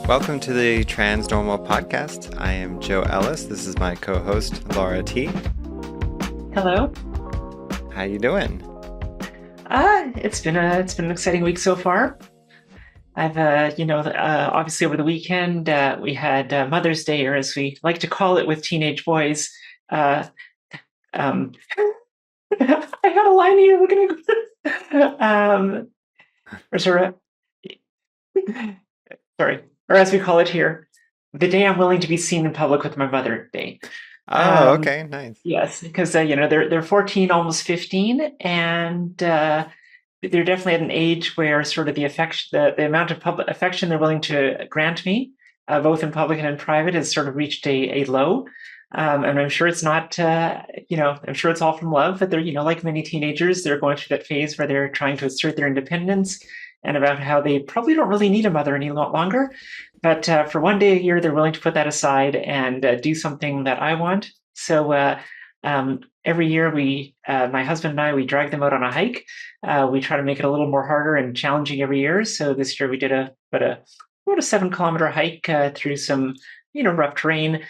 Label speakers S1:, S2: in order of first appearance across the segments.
S1: Welcome to the Transnormal podcast. I am Joe Ellis. This is my co-host Laura T.
S2: Hello.
S1: How you doing?
S2: It's been an exciting week so far. I've obviously over the weekend we had Mother's Day, or as we like to call it with teenage boys. Um, I had a line here. Looking at or sort of sorry, or as we call it here, the day I'm willing to be seen in public with my mother day.
S1: Oh, okay, nice.
S2: Yes, because they're 14, almost 15, and they're definitely at an age where sort of the affection, the amount of public affection they're willing to grant me, both in public and in private, has sort of reached a low. And I'm sure it's not, I'm sure it's all from love, but they're, like many teenagers, they're going through that phase where they're trying to assert their independence and about how they probably don't really need a mother any longer. But for one day a year, they're willing to put that aside and do something that I want. So every year my husband and I, we drag them out on a hike. We try to make it a little more harder and challenging every year. So this year we did about a 7-kilometer hike through some, rough terrain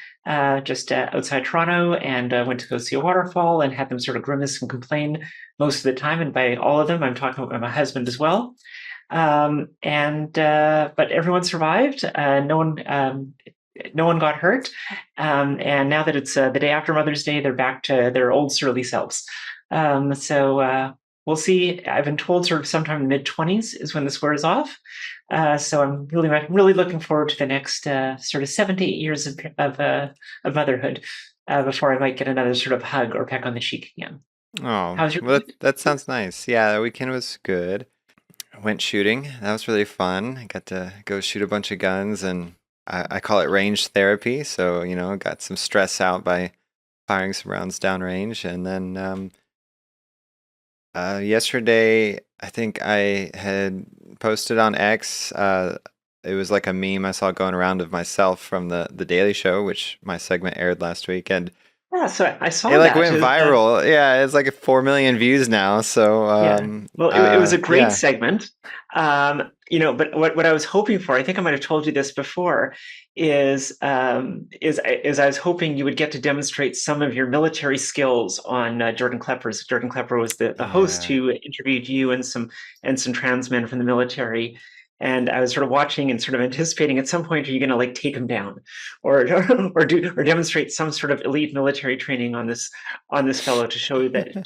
S2: just outside Toronto, and went to go see a waterfall and had them sort of grimace and complain most of the time. And by all of them, I'm talking about my husband as well. But everyone survived. No one got hurt. And now that it's the day after Mother's Day, they're back to their old surly selves. So we'll see. I've been told sort of sometime in the mid-20s is when this wears off. So I'm really looking forward to the next sort of 7 to 8 years of motherhood before I might get another sort of hug or peck on the cheek again.
S1: Oh,
S2: How's your
S1: well, that sounds nice. Yeah, the weekend was good. I went shooting. That was really fun. I got to go shoot a bunch of guns, and I call it range therapy. So, got some stress out by firing some rounds downrange. And then yesterday, I think I had posted on X. It was like a meme I saw going around of myself from the Daily Show, which my segment aired last week, and
S2: Yeah, so I saw
S1: it
S2: that.
S1: went viral. Yeah, it's like 4 million views now. So
S2: Well, it was a great
S1: yeah.
S2: segment. But what I was hoping for, I think I might have told you this before, is I was hoping you would get to demonstrate some of your military skills on Jordan Klepper's. Jordan Klepper was the host who interviewed you and some trans men from the military. And I was sort of watching and sort of anticipating at some point, are you going to like take him down, or demonstrate some sort of elite military training on this fellow to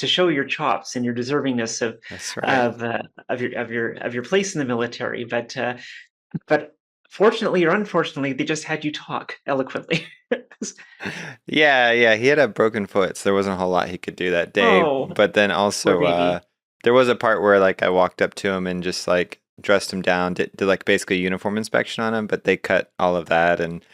S2: show your chops and your deservingness
S1: That's right.
S2: of your place in the military. But fortunately or unfortunately, they just had you talk eloquently.
S1: Yeah, he had a broken foot, so there wasn't a whole lot he could do that day.
S2: Oh,
S1: But then
S2: poor
S1: also,
S2: baby.
S1: there was a part where like I walked up to him and just like dressed him down, did like basically a uniform inspection on him, but they cut all of that, and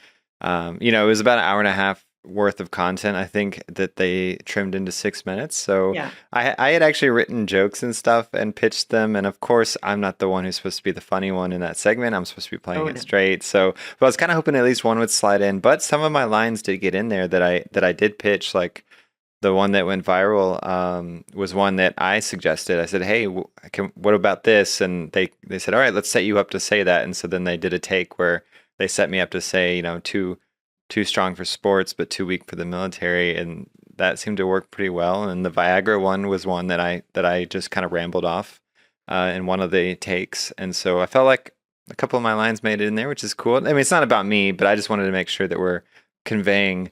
S1: it was about an hour and a half worth of content, I think, that they trimmed into 6 minutes. So
S2: Yeah.
S1: I had actually written jokes and stuff and pitched them, and of course I'm not the one who's supposed to be the funny one in that segment. I'm supposed to be playing
S2: Oh
S1: it
S2: no.
S1: straight. So, but I was kind of hoping at least one would slide in. But some of my lines did get in there that I did pitch. Like the one that went viral was one that I suggested. I said, "Hey, what about this?" And they said, "All right, let's set you up to say that." And so then they did a take where they set me up to say, too strong for sports, but too weak for the military, and that seemed to work pretty well. And the Viagra one was one that I just kind of rambled off in one of the takes, and so I felt like a couple of my lines made it in there, which is cool. I mean, it's not about me, but I just wanted to make sure that we're conveying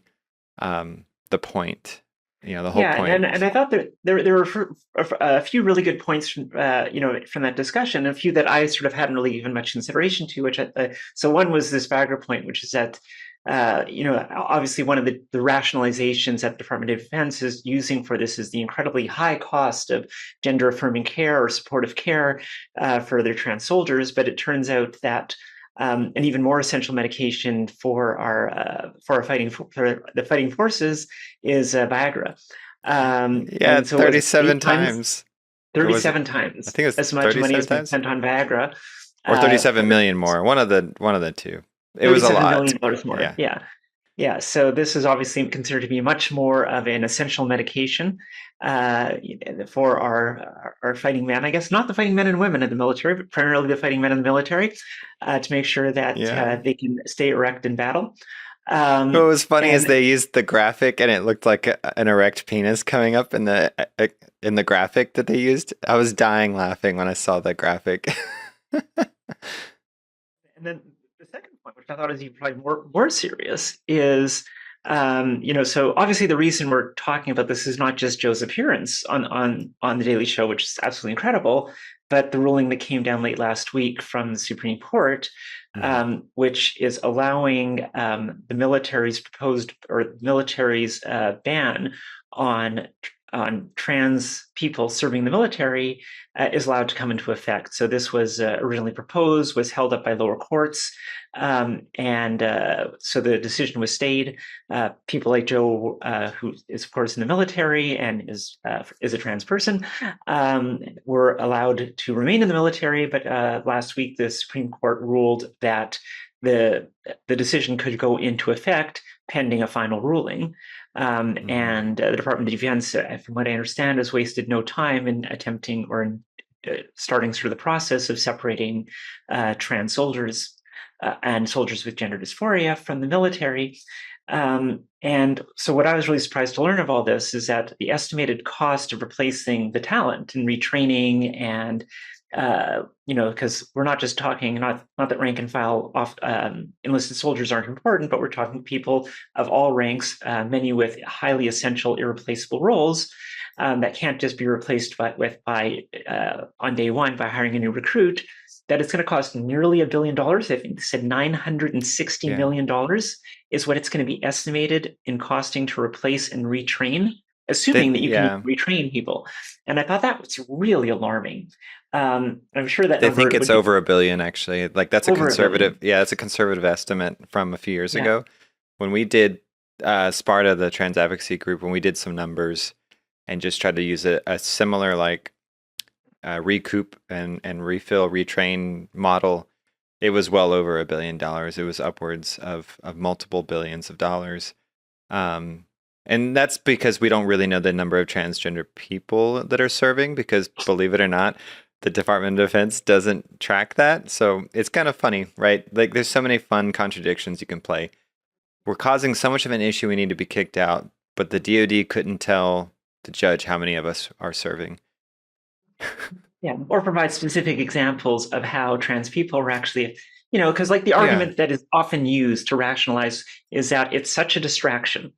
S1: the point, the whole
S2: Yeah,
S1: point.
S2: and I thought that there were a few really good points from from that discussion, a few that I sort of hadn't really given much consideration to. So one was this Viagra point, which is that obviously one of the rationalizations that the Department of Defense is using for this is the incredibly high cost of gender affirming care or supportive care for their trans soldiers. But it turns out that an even more essential medication for our fighting forces is Viagra.
S1: Yeah,
S2: And so it was
S1: 37 times. Or was it?
S2: 37
S1: I
S2: times
S1: think it was
S2: as much money
S1: 37
S2: has been
S1: times
S2: spent on Viagra.
S1: or
S2: Uh,
S1: 37 million more. One of the two. It was a
S2: $37
S1: lot.
S2: million more.
S1: Yeah.
S2: Yeah. Yeah. So this is obviously considered to be much more of an essential medication. for our fighting men. I guess not the fighting men and women in the military, but primarily the fighting men in the military, to make sure that
S1: Yeah.
S2: they can stay erect in battle.
S1: What was funny is
S2: And
S1: they used the graphic and it looked like an erect penis coming up in the graphic that they used. I was dying laughing when I saw the graphic.
S2: And then the second point, which I thought is even probably more serious, is so obviously the reason we're talking about this is not just Joe's appearance on the Daily Show, which is absolutely incredible, but the ruling that came down late last week from the Supreme Court,
S1: Mhm.
S2: which is allowing the military's proposed or the military's ban on trans people serving the military is allowed to come into effect. So this was originally proposed, was held up by lower courts, and so the decision was stayed. People like Joe, who is of course in the military and is a trans person, were allowed to remain in the military. But last week, the Supreme Court ruled that the decision could go into effect pending a final ruling. And the Department of Defense, from what I understand, has wasted no time in attempting or in starting sort of the process of separating trans soldiers and soldiers with gender dysphoria from the military. And so what I was really surprised to learn of all this is that the estimated cost of replacing the talent and retraining and because we're not just talking, not that rank and file enlisted soldiers aren't important, but we're talking people of all ranks, many with highly essential, irreplaceable roles that can't just be replaced by on day one by hiring a new recruit. That it's going to cost nearly $1 billion. I think they said $960
S1: Yeah.
S2: million is what it's going to be estimated in costing to replace and retrain, assuming that you can
S1: Yeah.
S2: retrain people. And I thought that was really alarming. I'm sure that
S1: They think
S2: number
S1: it's
S2: would be
S1: over a billion, actually. Like that's a
S2: over a
S1: conservative,
S2: billion.
S1: yeah, it's a conservative estimate from a few years
S2: Yeah.
S1: ago. When we did Sparta, the trans advocacy group, when we did some numbers and just tried to use a similar like recoup and refill, retrain model, it was well over $1 billion. It was upwards of multiple billions of dollars. Um, and that's because we don't really know the number of transgender people that are serving, because believe it or not, the Department of Defense doesn't track that. So it's kind of funny, right? Like there's so many fun contradictions you can play. We're causing so much of an issue we need to be kicked out, but the DoD couldn't tell the judge how many of us are serving.
S2: Yeah, or provide specific examples of how trans people are actually, because like the
S1: Yeah,
S2: argument that is often used to rationalize is that it's such a distraction to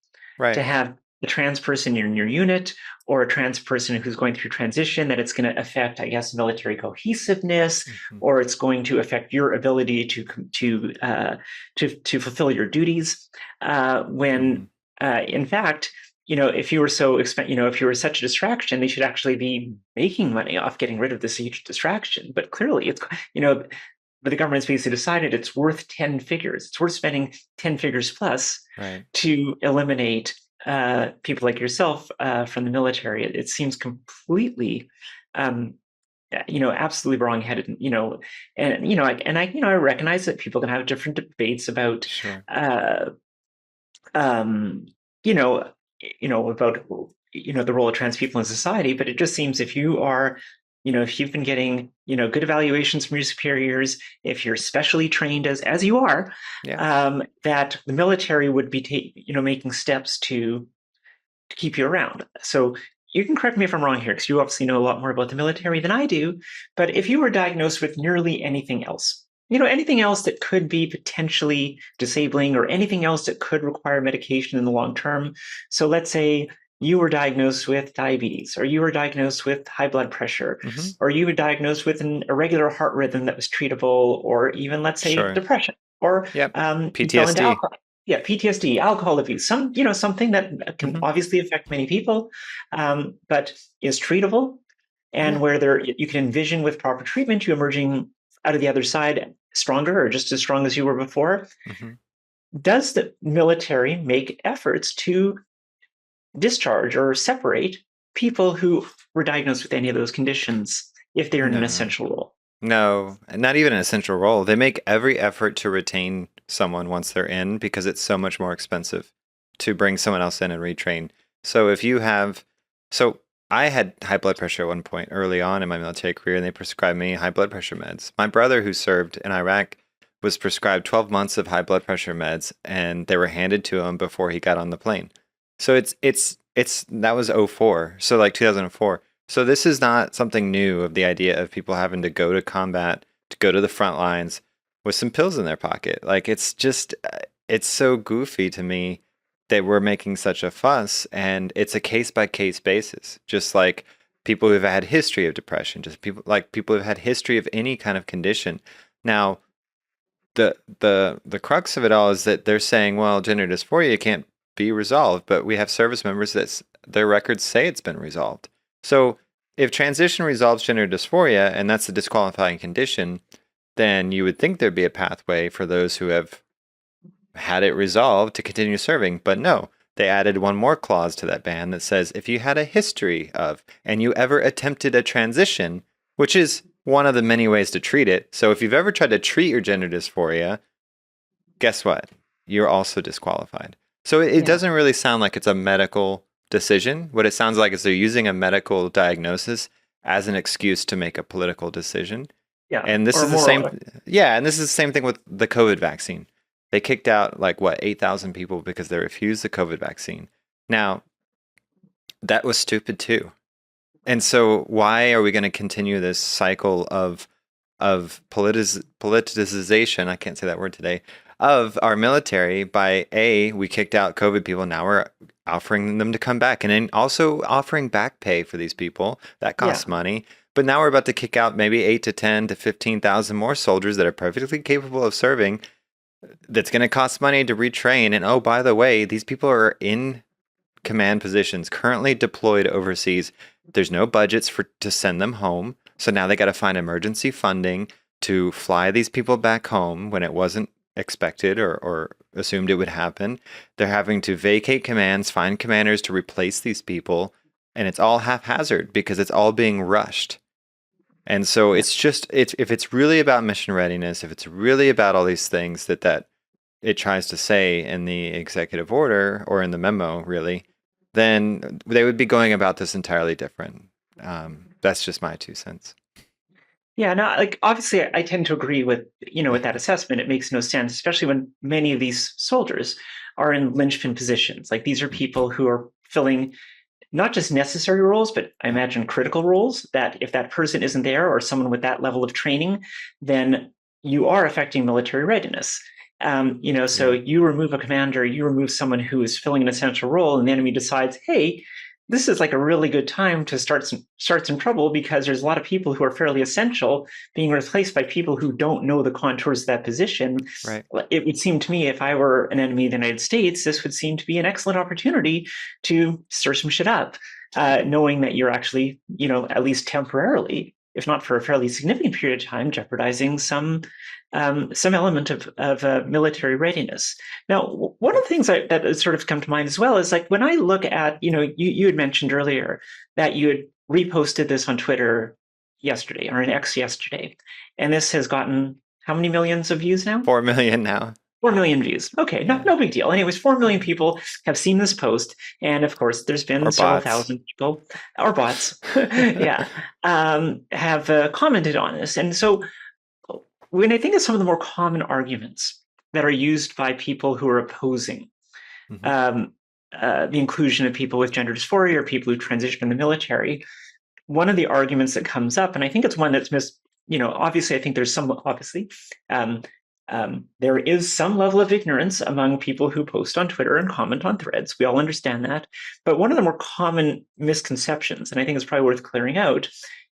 S1: right.
S2: have a trans person in your unit or a trans person who's going through transition that it's going to affect, I guess, military cohesiveness,
S1: Hmm.
S2: or it's going to affect your ability to fulfill your duties. When
S1: Hmm.
S2: in fact, if you were if you were such a distraction, they should actually be making money off getting rid of this huge distraction. But clearly, but the government's basically decided it's worth 10 figures. It's worth spending 10 figures plus
S1: Right.
S2: to eliminate people like yourself from the military. It seems completely, absolutely wrong-headed. I recognize that people can have different debates about,
S1: Sure.
S2: uh, um, you know, about the role of trans people in society. But it just seems if you are, if you've been getting good evaluations from your superiors, if you're specially trained as you are,
S1: Yeah.
S2: that the military would be making steps to keep you around. So you can correct me if I'm wrong here, because you obviously know a lot more about the military than I do. But if you were diagnosed with nearly anything else, anything else that could be potentially disabling or anything else that could require medication in the long term. So let's say you were diagnosed with diabetes, or you were diagnosed with high blood pressure,
S1: Hmm.
S2: or you were diagnosed with an irregular heart rhythm that was treatable, or even, let's say,
S1: Sure.
S2: depression, or
S1: Yep.
S2: you fell into
S1: PTSD.
S2: alcohol. Yeah, PTSD, alcohol abuse, something that can
S1: Hmm.
S2: obviously affect many people, but is treatable, and
S1: Yeah.
S2: where you can envision with proper treatment you emerging out of the other side stronger or just as strong as you were before.
S1: Hmm.
S2: Does the military make efforts to discharge or separate people who were diagnosed with any of those conditions if they're in an
S1: No.
S2: essential role?
S1: No, not even an essential role. They make every effort to retain someone once they're in, because it's so much more expensive to bring someone else in and retrain. So if you have, so I had high blood pressure at one point early on in my military career, and they prescribed me high blood pressure meds. My brother, who served in Iraq, was prescribed 12 months of high blood pressure meds, and they were handed to him before he got on the plane. So it's that was '04, so like 2004. So this is not something new of the idea of people having to go to combat, to go to the front lines with some pills in their pocket. Like it's just it's so goofy to me that we're making such a fuss, and it's a case by case basis, just like people who've had history of depression, just people who've had history of any kind of condition. Now the crux of it all is that they're saying, well, gender dysphoria can't be resolved, but we have service members that their records say it's been resolved. So if transition resolves gender dysphoria and that's a disqualifying condition, then you would think there'd be a pathway for those who have had it resolved to continue serving. But no, they added one more clause to that ban that says if you had a history of and you ever attempted a transition, which is one of the many ways to treat it. So if you've ever tried to treat your gender dysphoria, guess what? You're also disqualified. So it
S2: Yeah.
S1: doesn't really sound like it's a medical decision. What it sounds like is they're using a medical diagnosis as an excuse to make a political decision.
S2: Yeah.
S1: And this
S2: Or
S1: is the
S2: moral.
S1: same, yeah, and this is the same thing with the COVID vaccine. They kicked out like what 8,000 people because they refused the COVID vaccine. Now, that was stupid too. And so why are we going to continue this cycle of politicization, I can't say that word today, of our military by we kicked out COVID people, now we're offering them to come back, and then also offering back pay for these people. That
S2: Yeah.
S1: costs money. But now we're about to kick out maybe 8 to 10 to 15,000 more soldiers that are perfectly capable of serving. That's going to cost money to retrain. And oh, by the way, these people are in command positions currently deployed overseas. There's no budgets to send them home. So now they got to find emergency funding to fly these people back home when it wasn't expected or assumed it would happen. They're having to vacate commands, find commanders to replace these people. And it's all haphazard because it's all being rushed. And so
S2: Yeah.
S1: if it's really about mission readiness, if it's really about all these things that it tries to say in the executive order or in the memo, really, then they would be going about this entirely different. That's just my 2 cents.
S2: Yeah, no, like obviously I tend to agree with, with that assessment. It makes no sense, especially when many of these soldiers are in linchpin positions. Like these are people who are filling not just necessary roles, but I imagine critical roles that if that person isn't there or someone with that level of training, then you are affecting military readiness. So
S1: Yeah.
S2: you remove a commander, you remove someone who is filling an essential role, and the enemy decides, hey, this is like a really good time to start some trouble because there's a lot of people who are fairly essential being replaced by people who don't know the contours of that position.
S1: Right.
S2: It would seem to me, if I were an enemy of the United States, this would seem to be an excellent opportunity to stir some shit up, knowing that you're actually, at least temporarily, if not for a fairly significant period of time, jeopardizing some element of military readiness. Now, one of the things that has sort of come to mind as well is like when I look at, you had mentioned earlier that you had reposted this on Twitter yesterday or on X yesterday, and this has gotten how many millions of views now?
S1: 4 million now.
S2: 4 million views. Okay,
S1: Yeah.
S2: no big deal. Anyways, 4 million people have seen this post, and of course, there's been
S1: Or
S2: several
S1: bots.
S2: thousand people or bots, yeah, have commented on this. And so, when I think of some of the more common arguments that are used by people who are opposing
S1: Mhm.
S2: the inclusion of people with gender dysphoria or people who transition in the military, one of the arguments that comes up, and I think it's one that's obviously, I think there's some, obviously, there is some level of ignorance among people who post on Twitter and comment on threads. We all understand that. But one of the more common misconceptions, and I think it's probably worth clearing out,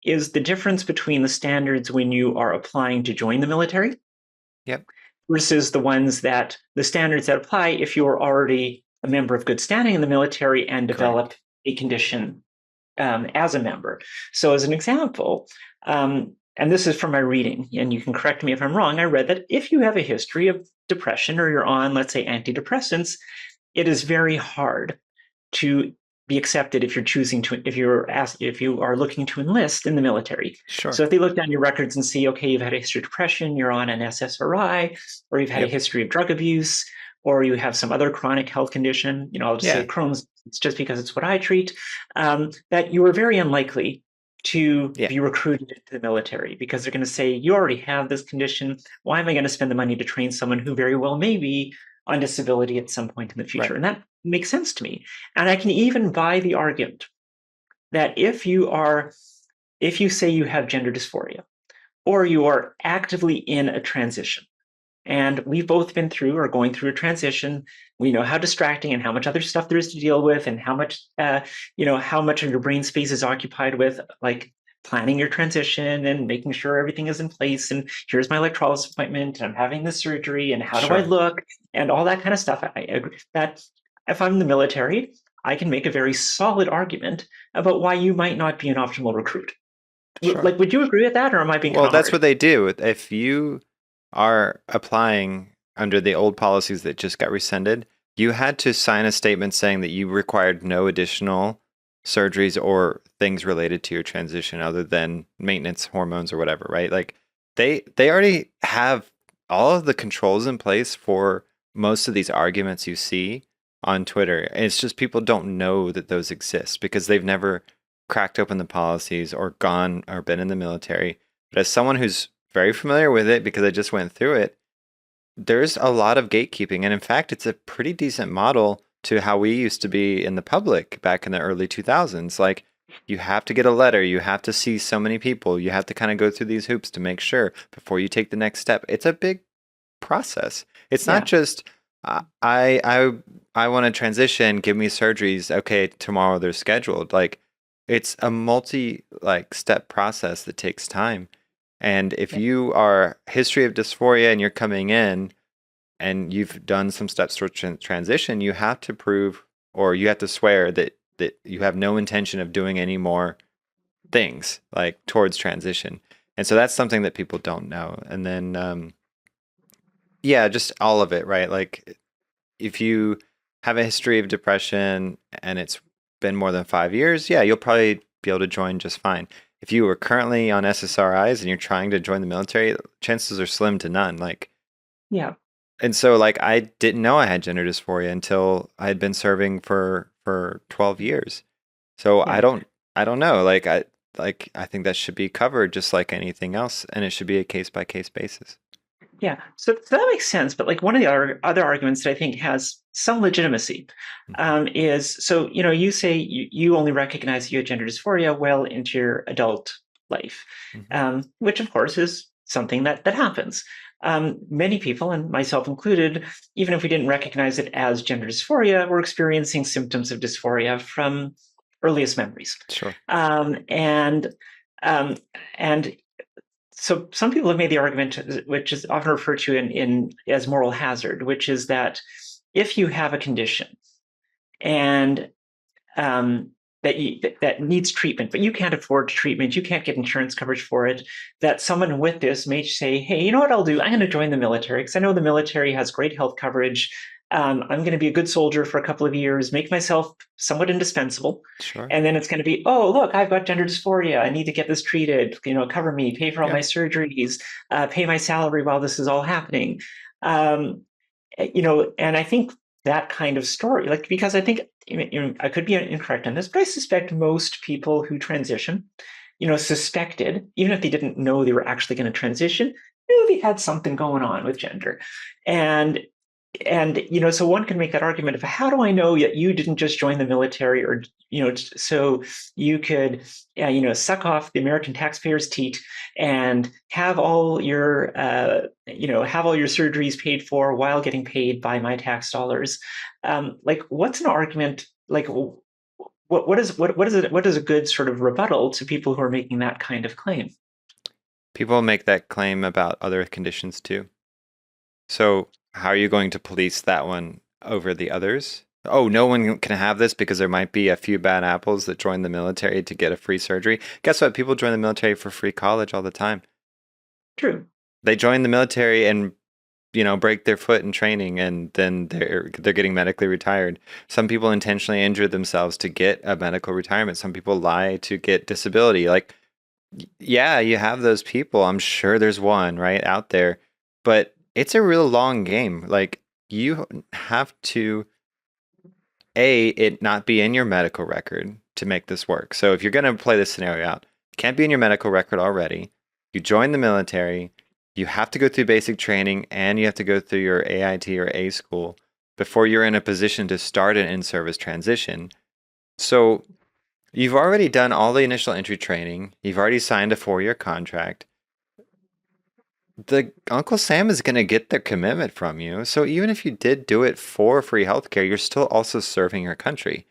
S2: is the difference between the standards when you are applying to join the military
S1: Yep.
S2: versus the standards that apply if you're already a member of good standing in the military and develop a condition as a member. So as an example, and this is from my reading, and you can correct me if I'm wrong, I read that if you have a history of depression or you're on, let's say, antidepressants, it is very hard to be accepted if you are looking to enlist in the military.
S1: Sure.
S2: So if they look down your records and see, okay, you've had a history of depression, you're on an SSRI, or you've had a
S1: Yep.
S2: history of drug abuse, or you have some other chronic health condition, I'll just say
S1: Yeah.
S2: Crohn's, it's just because it's what I treat, that you are very unlikely to
S1: Yeah.
S2: be recruited into the military, because they're going to say, you already have this condition. Why am I going to spend the money to train someone who very well may be on disability at some point in the future?
S1: Right.
S2: And that makes sense to me. And I can even buy the argument that if you say you have gender dysphoria, or you are actively in a transition, and we've both been through or going through a transition, we know how distracting and how much other stuff there is to deal with, and how much how much of your brain space is occupied with, like, planning your transition and making sure everything is in place, and here's my electrolysis appointment, and I'm having this surgery, and how do I
S1: Sure.
S2: look, and all that kind of stuff. I agree that if I'm in the military, I can make a very solid argument about why you might not be an optimal recruit.
S1: Sure.
S2: Like, would you agree with that, or am I being kind
S1: Well,
S2: of
S1: that's
S2: hard?
S1: what they do. If you are applying under the old policies that just got rescinded, you had to sign a statement saying that you required no additional surgeries or things related to your transition other than maintenance hormones or whatever, right? Like they already have all of the controls in place for most of these arguments you see on Twitter. And it's just people don't know that those exist because they've never cracked open the policies or gone or been in the military. But as someone who's very familiar with it because I just went through it, there's a lot of gatekeeping. And in fact, it's a pretty decent model to how we used to be in the public back in the early 2000s. Like, you have to get a letter, you have to see so many people, you have to kind of go through these hoops to make sure before you take the next step. It's a big process. It's not
S2: Yeah,
S1: just I want to transition, give me surgeries. Okay, tomorrow they're scheduled. Like, it's a multi like step process that takes time. And if
S2: yeah,
S1: you are history of dysphoria and you're coming in and you've done some steps towards transition, you have to prove or you have to swear that you have no intention of doing any more things like towards transition. And so that's something that people don't know. And then yeah, just all of it, right? Like if you have a history of depression and it's been more than 5 years, yeah, you'll probably be able to join just fine. If you are currently on SSRIs and you're trying to join the military, chances are slim to none. Like,
S2: yeah,
S1: and so like I didn't know I had gender dysphoria until I had been serving for 12 years. So
S2: yeah.
S1: I don't know. I think that should be covered just like anything else, and it should be a case by case basis.
S2: Yeah, so that makes sense. But like, one of the other arguments that I think has some legitimacy
S1: Hmm.
S2: is, so you say you only recognize you had gender dysphoria well into your adult life,
S1: Hmm.
S2: which of course is something that happens. Many people, and myself included, even if we didn't recognize it as gender dysphoria, we're experiencing symptoms of dysphoria from earliest memories,
S1: Sure.
S2: and um, and so some people have made the argument, which is often referred to in as moral hazard, which is that if you have a condition and um, that needs treatment, but you can't afford treatment, you can't get insurance coverage for it, that someone with this may say, hey, you know what I'll do? I'm going to join the military because I know the military has great health coverage. I'm going to be a good soldier for a couple of years, make myself somewhat indispensable.
S1: Sure.
S2: And then it's going to be, oh, look, I've got gender dysphoria. I need to get this treated, cover me, pay for all
S1: Yeah.
S2: my surgeries, pay my salary while this is all happening. Um, and I think that kind of story, like, because I think, I could be incorrect on this, but I suspect most people who transition, suspected, even if they didn't know they were actually going to transition, knew they had something going on with gender. And so one can make that argument of, how do I know that you didn't just join the military, or so you could suck off the American taxpayers' teat and have all your surgeries paid for while getting paid by my tax dollars. Like, what's an argument, like, what is a good sort of rebuttal to people who are making that kind of claim?
S1: People make that claim about other conditions too. So, how are you going to police that one over the others? Oh, no one can have this because there might be a few bad apples that join the military to get a free surgery. Guess what? People join the military for free college all the time.
S2: True.
S1: They join the military and break their foot in training and then they're getting medically retired. Some people intentionally injure themselves to get a medical retirement. Some people lie to get disability. Like, yeah, you have those people. I'm sure there's one right out there, but it's a real long game. Like, you have to it not be in your medical record to make this work. So if you're going to play this scenario out, it can't be in your medical record already. You join the military, you have to go through basic training, and you have to go through your AIT or A school before you're in a position to start an in-service transition. So you've already done all the initial entry training. You've already signed a 4-year contract. The Uncle Sam is going to get the commitment from you. So even if you did do it for free healthcare, you're still also serving your country.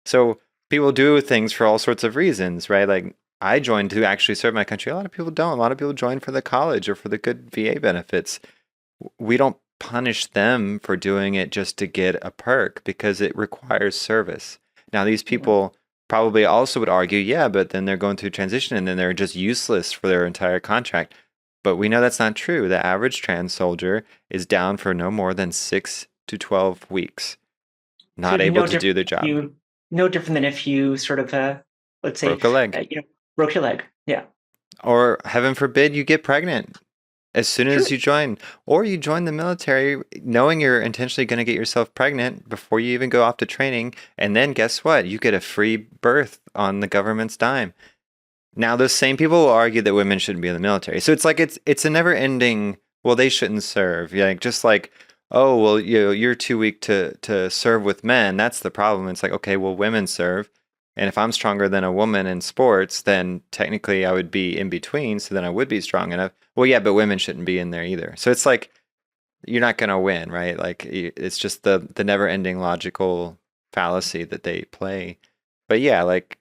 S1: So people do things for all sorts of reasons, right? Like I joined to actually serve my country. A lot of people don't. A lot of people join for the college or for the good VA benefits. We don't punish them for doing it just to get a perk because it requires service. Now, these people probably also would argue, yeah, but then they're going through transition and then they're just useless for their entire contract. But we know that's not true. The average trans soldier is down for no more than 6 to 12 weeks,
S2: So
S1: not
S2: it'd be
S1: able
S2: no
S1: to do
S2: different
S1: their
S2: if
S1: job.
S2: you, no different than if you sort of, let's say,
S1: Broke a leg.
S2: broke your leg. Yeah.
S1: Or heaven forbid you get pregnant as soon
S2: True.
S1: as you join. Or you join the military knowing you're intentionally going to get yourself pregnant before you even go off to training. And then guess what? You get a free birth on the government's dime. Now, those same people will argue that women shouldn't be in the military. So it's like it's a never ending, well, they shouldn't serve. Yeah, just like, oh, well, you're too weak to serve with men. That's the problem. It's like, okay, well, women serve. And if I'm stronger than a woman in sports, then technically I would be in between. So then I would be strong enough. Well, yeah, but women shouldn't be in there either. So it's like, you're not going to win, right? Like it's just the never ending logical fallacy that they play. But yeah, like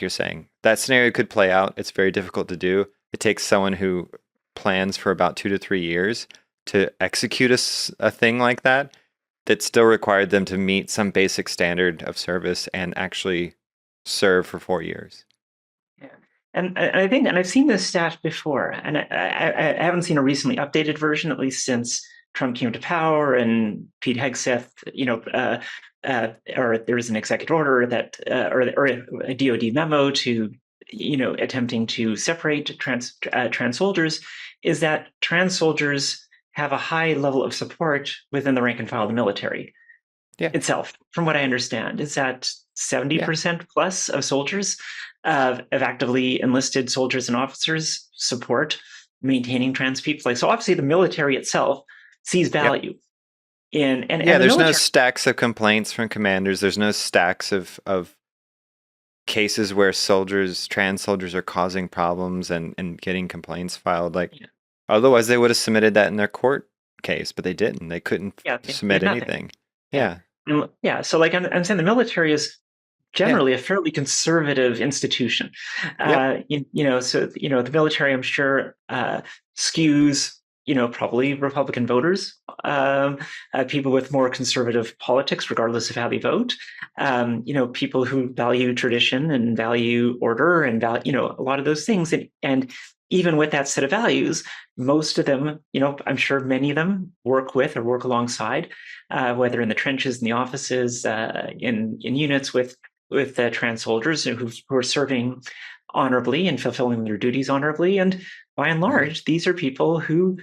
S1: you're saying, that scenario could play out. It's very difficult to do. It takes someone who plans for about 2 to 3 years to execute a thing like that that still required them to meet some basic standard of service and actually serve for 4 years.
S2: Yeah. And I think, and I've seen this stat before, and I haven't seen a recently updated version, at least since Trump came to power and Pete Hegseth, or there was an executive order that, or a DoD memo to, attempting to separate trans soldiers, is that trans soldiers have a high level of support within the rank and file of the military itself. From what I understand, is that 70% plus of soldiers, of actively enlisted soldiers and officers support maintaining trans people. So obviously the military itself sees value in, and
S1: there's
S2: the military,
S1: no stacks of complaints from commanders. There's no stacks of cases where trans soldiers are causing problems and getting complaints filed. Otherwise they would have submitted that in their court case, but they didn't. They couldn't submit anything. Yeah.
S2: So like I'm saying the military is generally a fairly conservative institution. So the military, I'm sure, skews, probably Republican voters, people with more conservative politics, regardless of how they vote. People who value tradition and value order and value, a lot of those things. And even with that set of values, most of them, I'm sure many of them work with or work alongside, whether in the trenches, in the offices, in units with trans soldiers who are serving honorably and fulfilling their duties honorably. And by and large, these are people who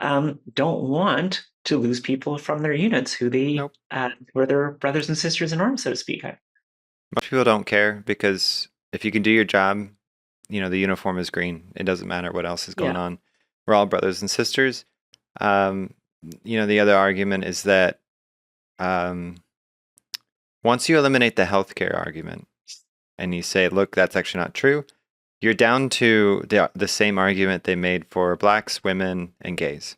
S2: don't want to lose people from their units, who who are their brothers and sisters in arms, so to speak.
S1: Most people don't care because if you can do your job, the uniform is green. It doesn't matter what else is going on. We're all brothers and sisters. The other argument is that once you eliminate the healthcare argument and you say, look, that's actually not true, you're down to the same argument they made for blacks, women, and gays.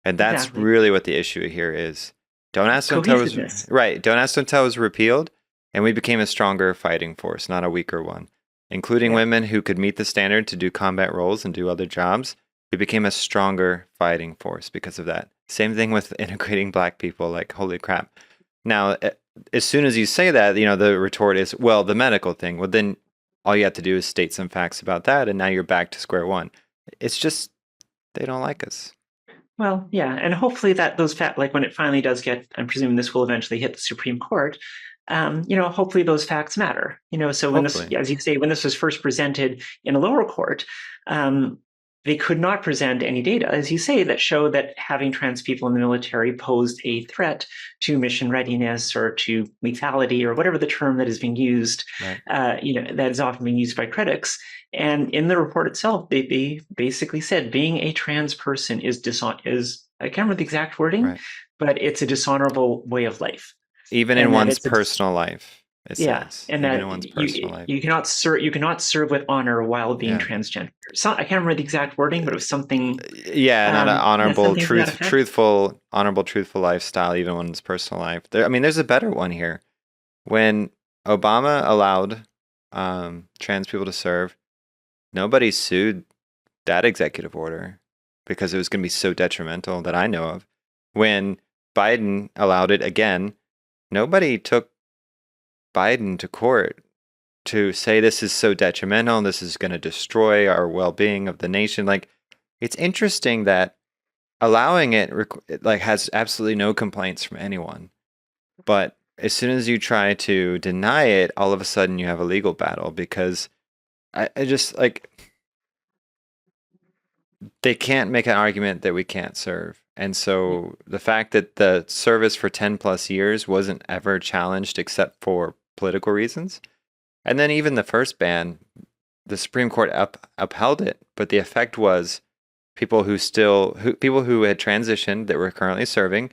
S1: And that's really what the issue here is. Don't ask them until it was Don't ask them until it was repealed, and we became a stronger fighting force, not a weaker one. Including women who could meet the standard to do combat roles and do other jobs, we became a stronger fighting force because of that. Same thing with integrating black people, like, holy crap. Now, as soon as you say that, the retort is, well, the medical thing. Well, then all you have to do is state some facts about that, and now you're back to square one. It's just, they don't like us.
S2: Well, yeah, and hopefully that those facts, like when it finally does get, I'm presuming this will eventually hit the Supreme Court, hopefully those facts matter. So when this, as you say, when this was first presented in a lower court, they could not present any data, as you say, that show that having trans people in the military posed a threat to mission readiness or to lethality or whatever the term that is being used,
S1: Right.
S2: that is often being used by critics. And in the report itself, they basically said being a trans person is I can't remember the exact wording,
S1: Right.
S2: but it's a dishonorable way of life,
S1: Even in
S2: and that
S1: one's
S2: it's a
S1: personal life, it
S2: yeah,
S1: says.
S2: and
S1: Even in
S2: that
S1: one's personal life.
S2: you cannot serve with honor while being
S1: Yeah.
S2: transgender. So I can't remember the exact wording, but it was something
S1: Yeah, not an honorable,
S2: something to that effect.
S1: honorable, truthful lifestyle, even in one's personal life. I mean, there's a better one here. When Obama allowed trans people to serve, nobody sued that executive order because it was going to be so detrimental that I know of. When Biden allowed it again, nobody took Biden to court to say this is so detrimental, this is going to destroy our well-being of the nation. Like, it's interesting that allowing it like has absolutely no complaints from anyone, but as soon as you try to deny it, all of a sudden you have a legal battle because I just like they can't make an argument that we can't serve. And so the fact that the service for 10 plus years wasn't ever challenged except for political reasons. And then even the first ban, the Supreme Court upheld it, but the effect was people who had transitioned that were currently serving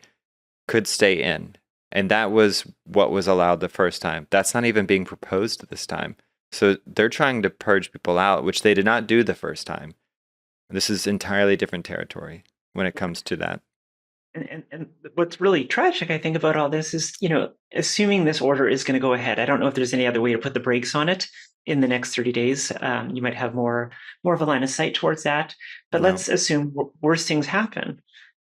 S1: could stay in. And that was what was allowed the first time. That's not even being proposed this time. So they're trying to purge people out, which they did not do the first time. This is entirely different territory when it comes to that.
S2: And what's really tragic, I think, about all this is, assuming this order is going to go ahead. I don't know if there's any other way to put the brakes on it in the next 30 days. You might have more of a line of sight towards that. But
S1: No,
S2: let's assume worse things happen,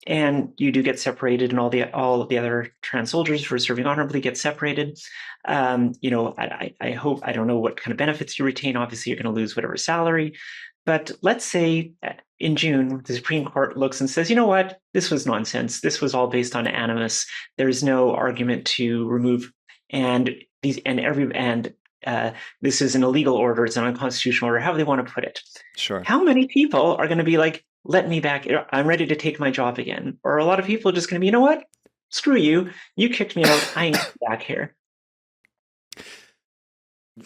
S2: and you do get separated, and all of the other trans soldiers who are serving honorably get separated. I hope, I don't know what kind of benefits you retain. Obviously, you're going to lose whatever salary. But let's say in June, the Supreme Court looks and says, you know what, this was nonsense. This was all based on animus. There's no argument to remove, and this is an illegal order. It's an unconstitutional order. However they want to put it.
S1: sure.
S2: How many people are going to be like, let me back? I'm ready to take my job again. Or a lot of people are just going to be, you know what? Screw you. You kicked me out. I ain't back here.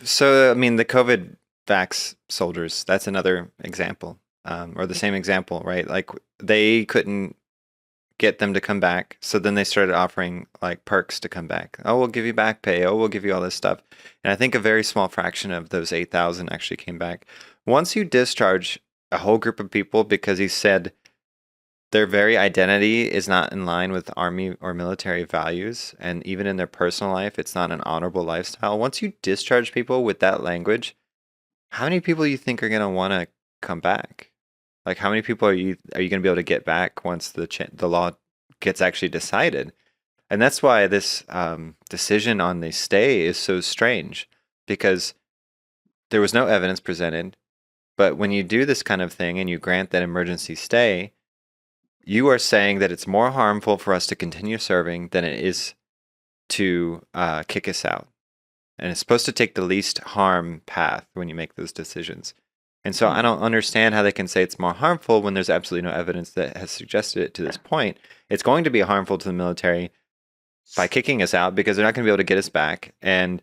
S1: So, I mean, the COVID vax soldiers, that's another example, or the same example, right? Like, they couldn't get them to come back. So then they started offering like perks to come back. Oh, we'll give you back pay. Oh, we'll give you all this stuff. And I think a very small fraction of those 8,000 actually came back. Once you discharge a whole group of people because he said their very identity is not in line with army or military values, and even in their personal life, it's not an honorable lifestyle. Once you discharge people with that language, how many people you think are going to want to come back? Like, how many people are you going to be able to get back once the law gets actually decided? And that's why this decision on the stay is so strange, because there was no evidence presented. But when you do this kind of thing and you grant that emergency stay, you are saying that it's more harmful for us to continue serving than it is to kick us out. And it's supposed to take the least harm path when you make those decisions. And so I don't understand how they can say it's more harmful when there's absolutely no evidence that has suggested it to this point. It's going to be harmful to the military by kicking us out because they're not going to be able to get us back. And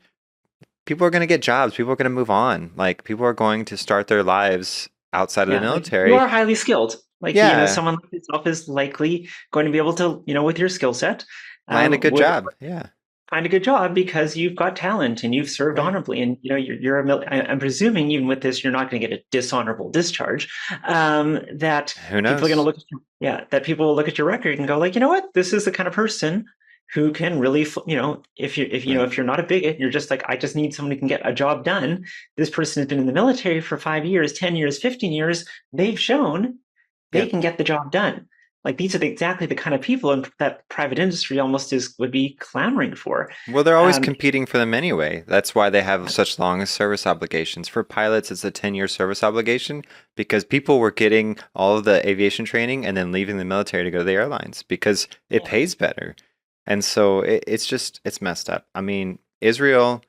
S1: people are going to get jobs. People are going to move on. Like, people are going to start their lives outside of the
S2: Yeah, like, you
S1: military.
S2: are highly skilled. Like,
S1: Yeah,
S2: someone like yourself is likely going to be able to, with your skill set,
S1: land a good
S2: would
S1: job. Yeah,
S2: find a good job because you've got talent and you've served
S1: right.
S2: honorably. And I'm presuming even with this, you're not going to get a dishonorable discharge. That
S1: Who
S2: people are going to
S1: knows?
S2: that people will look at your record and go like, you know what, this is the kind of person who can really,
S1: Right.
S2: if you're not a bigot, you're just like, I just need someone who can get a job done. This person has been in the military for 5 years, 10 years, 15 years. They've shown they
S1: Yep.
S2: can get the job done. Like, these are exactly the kind of people that private industry almost would be clamoring for.
S1: Well, they're always
S2: Um,
S1: competing for them anyway. That's why they have such long service obligations. For pilots, it's a 10-year service obligation because people were getting all of the aviation training and then leaving the military to go to the airlines because it
S2: yeah.
S1: pays better. And so it's messed up. I mean, Israel,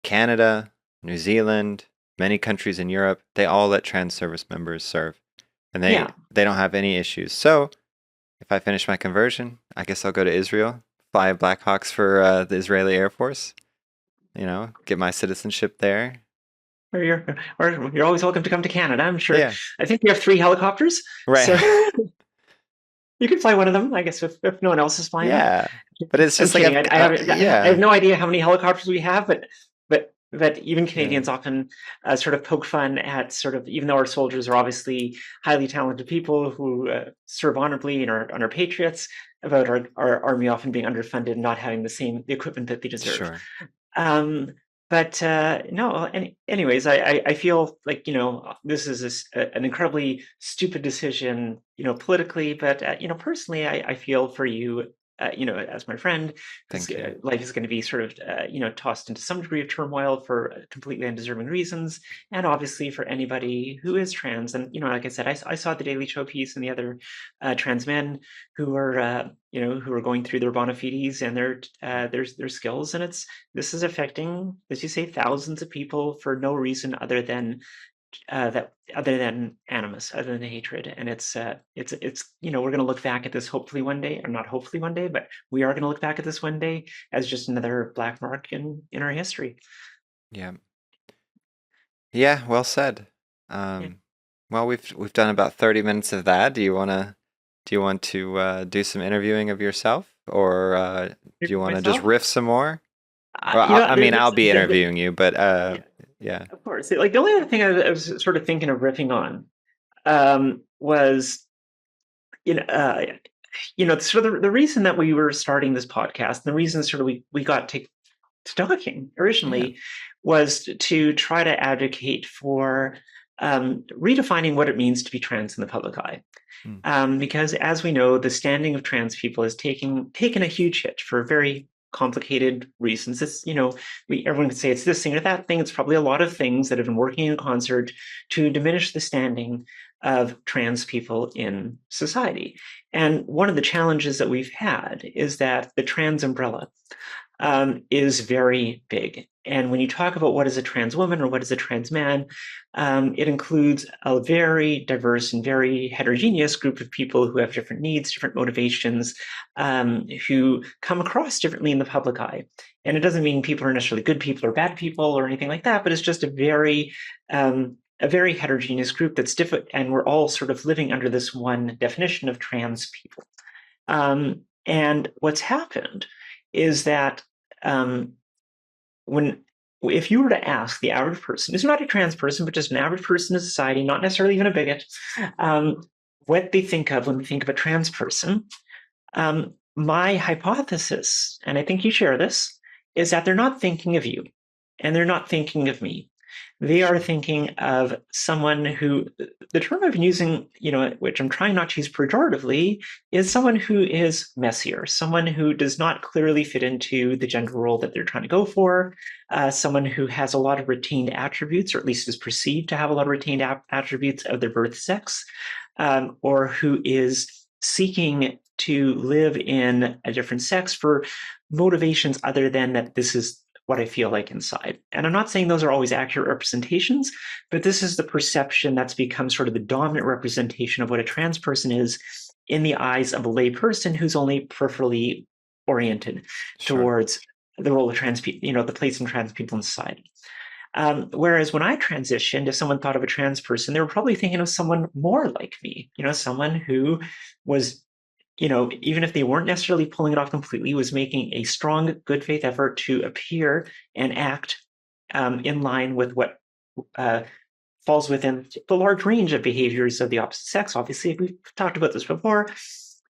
S1: Canada, New Zealand, many countries in Europe, they all let trans service members serve. and
S2: Yeah.
S1: they don't have any issues. So if I finish my conversion, I guess I'll go to Israel, fly Blackhawks for the Israeli Air Force. Get my citizenship there.
S2: Or you're always welcome to come to Canada. I'm sure.
S1: Yeah,
S2: I think we have 3 helicopters, so
S1: right.
S2: you can fly one of them. I guess if no one else is flying them.
S1: Yeah, but it's
S2: I'm
S1: just like
S2: kidding. I have
S1: yeah,
S2: no idea how many helicopters we have, but even
S1: yeah,
S2: Canadians often sort of poke fun at sort of, even though our soldiers are obviously highly talented people who serve honorably and are patriots, about our army often being underfunded and not having the equipment that they deserve.
S1: sure.
S2: Um, but no, anyways, I feel like, this is an incredibly stupid decision, politically, but, personally, I feel for you, as my friend, because
S1: Thank you.
S2: life is going to be sort of, tossed into some degree of turmoil for completely undeserving reasons. And obviously for anybody who is trans. And, like I said, I saw the Daily Show piece and the other trans men who are, who are going through their bona fides and their skills. And this is affecting, as you say, thousands of people for no reason other than other than animus, other than hatred. And it's we're going to look back at this hopefully one day, or not hopefully one day, but we are going to look back at this one day as just another black mark in our history.
S1: Yeah, yeah. Well said.
S2: Yeah.
S1: Well, we've done about 30 minutes of that. Do you want to do some interviewing of yourself, or do you want to just
S2: Myself,
S1: riff some more? Well, I mean, I'll be interviewing you, but
S2: yeah,
S1: yeah,
S2: of course. Like the only other thing I was sort of thinking of riffing on was you know uh, sort of the reason that we were starting this podcast, and the reason sort of we got to talking
S1: yeah,
S2: originally, was to try to advocate for redefining what it means to be trans in the public eye.
S1: mm,
S2: Because as we know, the standing of trans people is taken a huge hit for very complicated reasons. It's, everyone can say it's this thing or that thing. It's probably a lot of things that have been working in concert to diminish the standing of trans people in society. And one of the challenges that we've had is that the trans umbrella is very big. And when you talk about what is a trans woman or what is a trans man, it includes a very diverse and very heterogeneous group of people who have different needs, different motivations, who come across differently in the public eye. And it doesn't mean people are necessarily good people or bad people or anything like that, but it's just a very heterogeneous group that's different, and we're all sort of living under this one definition of trans people. And what's happened is that um, when if you were to ask the average person, who's not a trans person, but just an average person in society, not necessarily even a bigot, um, what they think of when they think of a trans person, my hypothesis, and I think you share this, is that they're not thinking of you and they're not thinking of me. They are
S1: sure,
S2: thinking of someone who, the term I've been using, which I'm trying not to use pejoratively, is someone who is messier, someone who does not clearly fit into the gender role that they're trying to go for, someone who has a lot of retained attributes, or at least is perceived to have a lot of retained attributes of their birth sex, or who is seeking to live in a different sex for motivations other than that this is what I feel like inside. And I'm not saying those are always accurate representations, but this is the perception that's become sort of the dominant representation of what a trans person is in the eyes of a lay person who's only peripherally oriented
S1: sure,
S2: towards the role of trans people, the place of trans people in society. Whereas when I transitioned, if someone thought of a trans person, they were probably thinking of someone more like me, someone who was, even if they weren't necessarily pulling it off completely, was making a strong, good faith effort to appear and act in line with what uh, falls within the large range of behaviors of the opposite sex. Obviously, we've talked about this before.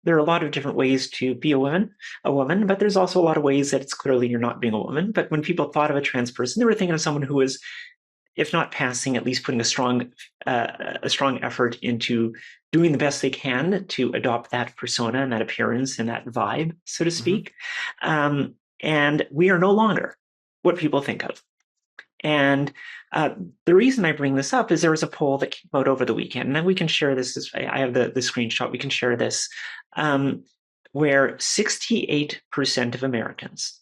S2: There are a lot of different ways to be a woman, but there's also a lot of ways that it's clearly you're not being a woman. But when people thought of a trans person, they were thinking of someone who was, if not passing, at least putting a strong effort into doing the best they can to adopt that persona and that appearance and that vibe, so to
S1: hmm,
S2: speak. And we are no longer what people think of. And the reason I bring this up is there was a poll that came out over the weekend, and then we can share this. I have the screenshot. We can share this, where 68% of Americans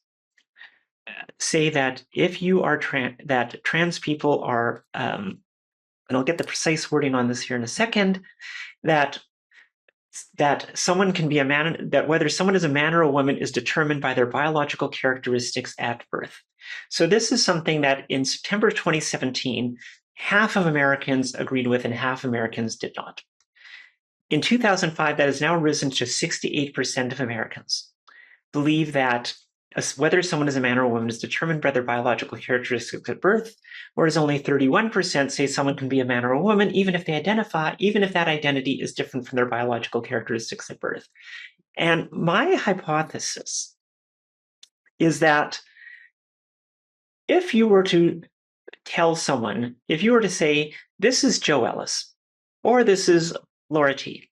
S2: say that if you are that trans people are, and I'll get the precise wording on this here in a second, that someone can be a man, that whether someone is a man or a woman is determined by their biological characteristics at birth. So this is something that in September 2017, half of Americans agreed with and half Americans did not. In 2005, that has now risen to 68% of Americans believe that whether someone is a man or a woman is determined by their biological characteristics at birth, whereas only 31% say someone can be a man or a woman, even if that identity is different from their biological characteristics at birth. And my hypothesis is that if you were to say, this is Joe Ellis, or this is Laura T.,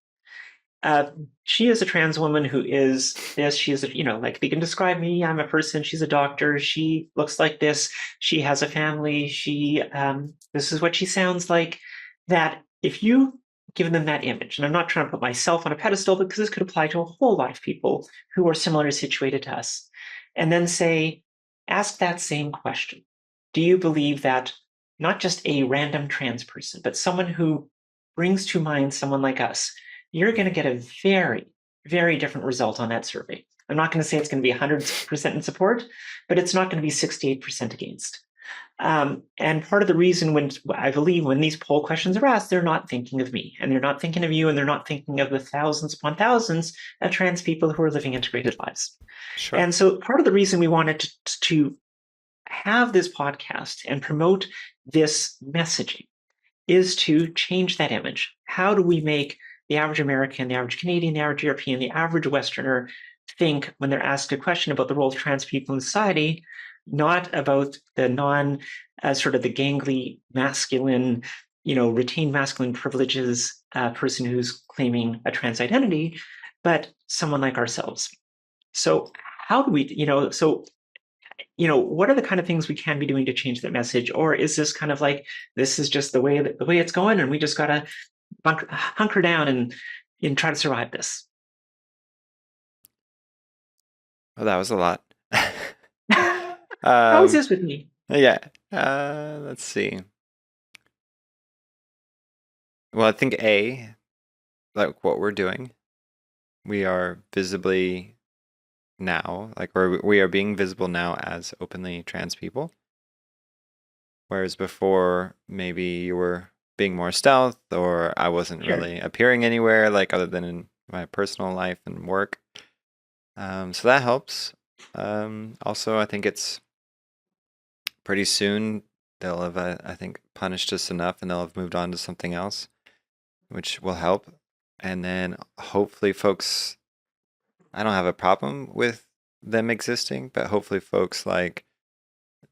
S2: she is a trans woman who is this. She is, like they can describe me. I'm a person. She's a doctor. She looks like this. She has a family. This is what she sounds like. That if you give them that image, and I'm not trying to put myself on a pedestal because this could apply to a whole lot of people who are similarly situated to us, and then ask that same question. Do you believe that not just a random trans person, but someone who brings to mind someone like us, you're going to get a very, very different result on that survey. I'm not going to say it's going to be 100% in support, but it's not going to be 68% against. And part of the reason when these poll questions are asked, they're not thinking of me, and they're not thinking of you, and they're not thinking of the thousands upon thousands of trans people who are living integrated lives.
S1: Sure.
S2: And so part of the reason we wanted to have this podcast and promote this messaging is to change that image. How do we make the average American, the average Canadian, the average European, the average Westerner think when they're asked a question about the role of trans people in society, not about the sort of the gangly masculine, retained masculine privileges person who's claiming a trans identity, but someone like ourselves. So how do we, what are the kind of things we can be doing to change that message? Or is this kind of like, this is just the way it's going, and we just got to hunker down and try to survive this?
S1: Well, that was a lot.
S2: How is this with me?
S1: Yeah. Let's see. Well, I think like what we're doing, we are visibly now, like we are being visible now as openly trans people. Whereas before, maybe you were being more stealth, or I wasn't really appearing anywhere, like other than in my personal life and work. So that helps. Also, I think it's pretty soon they'll have, I think, punished us enough, and they'll have moved on to something else, which will help. And then hopefully folks, I don't have a problem with them existing, but hopefully folks like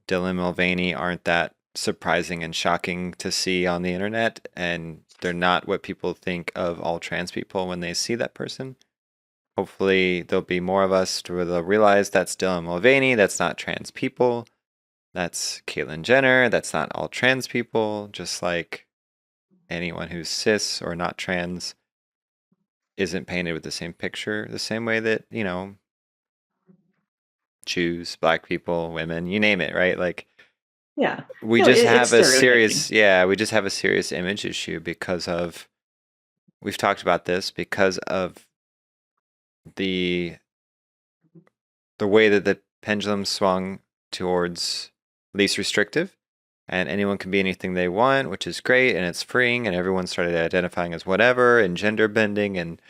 S1: Dylan Mulvaney aren't that surprising and shocking to see on the internet, and they're not what people think of all trans people when they see that person. Hopefully there'll be more of us where they'll realize that's Dylan Mulvaney, that's not trans people, that's Caitlyn Jenner, that's not all trans people, just like anyone who's cis or not trans isn't painted with the same picture, the same way that, Jews, black people, women, you name it, right? Like,
S2: yeah,
S1: we just have a serious, we just have a serious image issue because of, we've talked about this, because of the way that the pendulum swung towards least restrictive, and anyone can be anything they want, which is great, and it's freeing, and everyone started identifying as whatever, and gender bending, and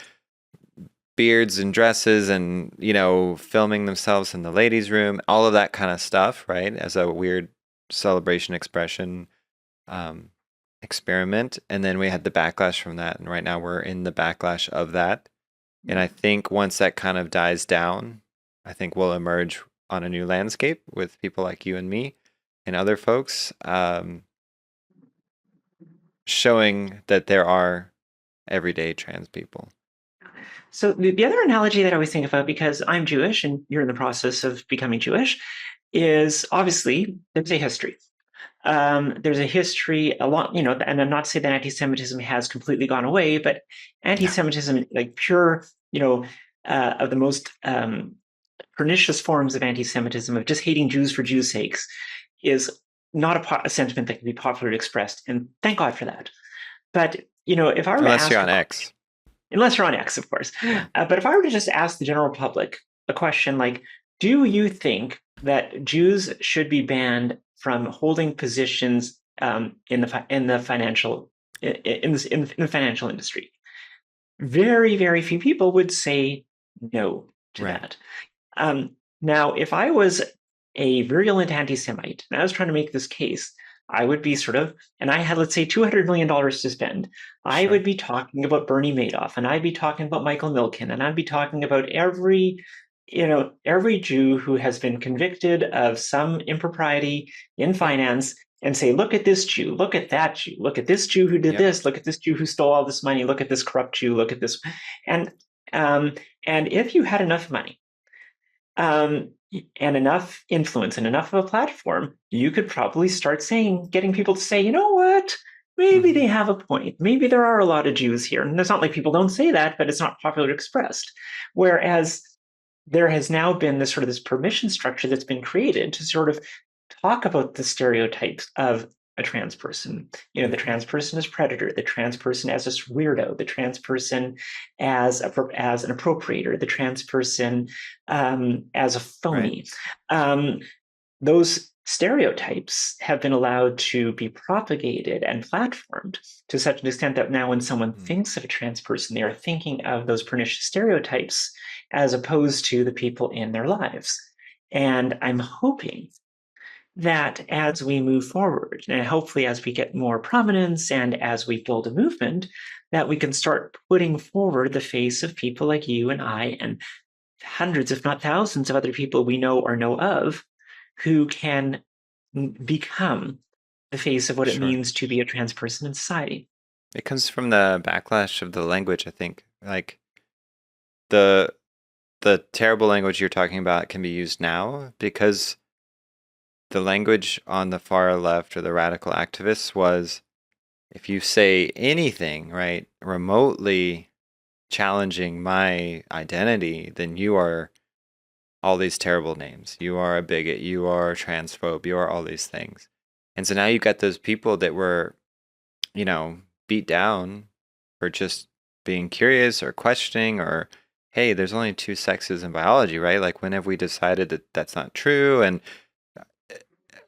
S1: beards and dresses, and filming themselves in the ladies' room, all of that kind of stuff, right? As a weird celebration expression experiment. And then we had the backlash from that, and right now we're in the backlash of that. And I think once that kind of dies down, I think we'll emerge on a new landscape with people like you and me and other folks, showing that there are everyday trans people.
S2: So the other analogy that I always think about, because I'm Jewish and you're in the process of becoming Jewish, is obviously there's a history. There's a history, a lot, and I'm not saying that anti-Semitism has completely gone away, but anti-Semitism, like pure, of the most pernicious forms of anti-Semitism, of just hating Jews for Jews' sakes, is not a sentiment that can be popularly expressed, and thank God for that. But if I were to
S1: Unless
S2: ask
S1: you're
S2: a
S1: on
S2: question,
S1: X.
S2: unless you're on X, of course,
S1: Yeah.
S2: but if I were to just ask the general public a question like, do you think that Jews should be banned from holding positions in the financial in the financial industry? Very, very few people would say no to
S1: Right.
S2: that. Now, if I was a virulent anti-Semite and I was trying to make this case, I would be and I had, let's say, $200 million to spend. I
S1: Sure.
S2: would be talking about Bernie Madoff, and I'd be talking about Michael Milken, and I'd be talking about every Jew who has been convicted of some impropriety in
S1: Yep.
S2: finance, and say, look at this Jew, look at that Jew, look at this Jew who did
S1: Yep.
S2: this, look at this Jew who stole all this money, look at this corrupt Jew, look at this. And um, and if you had enough money, um, and enough influence and enough of a platform, you could probably start getting people to say, you know what? Maybe
S1: Hmm.
S2: they have a point. Maybe there are a lot of Jews here. And it's not like people don't say that, but it's not popularly expressed. Whereas there has now been this permission structure that's been created to sort of talk about the stereotypes of a trans person. The
S1: Hmm.
S2: trans person as predator, the trans person as a weirdo, the trans person as an appropriator, the trans person as a
S1: Right.
S2: phony. Um, those stereotypes have been allowed to be propagated and platformed to such an extent that now when someone
S1: Mm.
S2: thinks of a trans person, they are thinking of those pernicious stereotypes as opposed to the people in their lives. And I'm hoping that as we move forward, and hopefully as we get more prominence and as we build a movement, that we can start putting forward the face of people like you and I and hundreds, if not thousands, of other people we know or know of who can become the face of what it
S1: Sure.
S2: means to be a trans person in society.
S1: It comes from the backlash of the language, I think. Like the the terrible language you're talking about can be used now because the language on the far left or the radical activists was if you say anything, right, remotely challenging my identity, then you are all these terrible names. You are a bigot, you are a transphobe, you are all these things. And so now you got those people that were, you know, beat down for just being curious or questioning or hey, there's only two sexes in biology, right? Like when have we decided that that's not true? And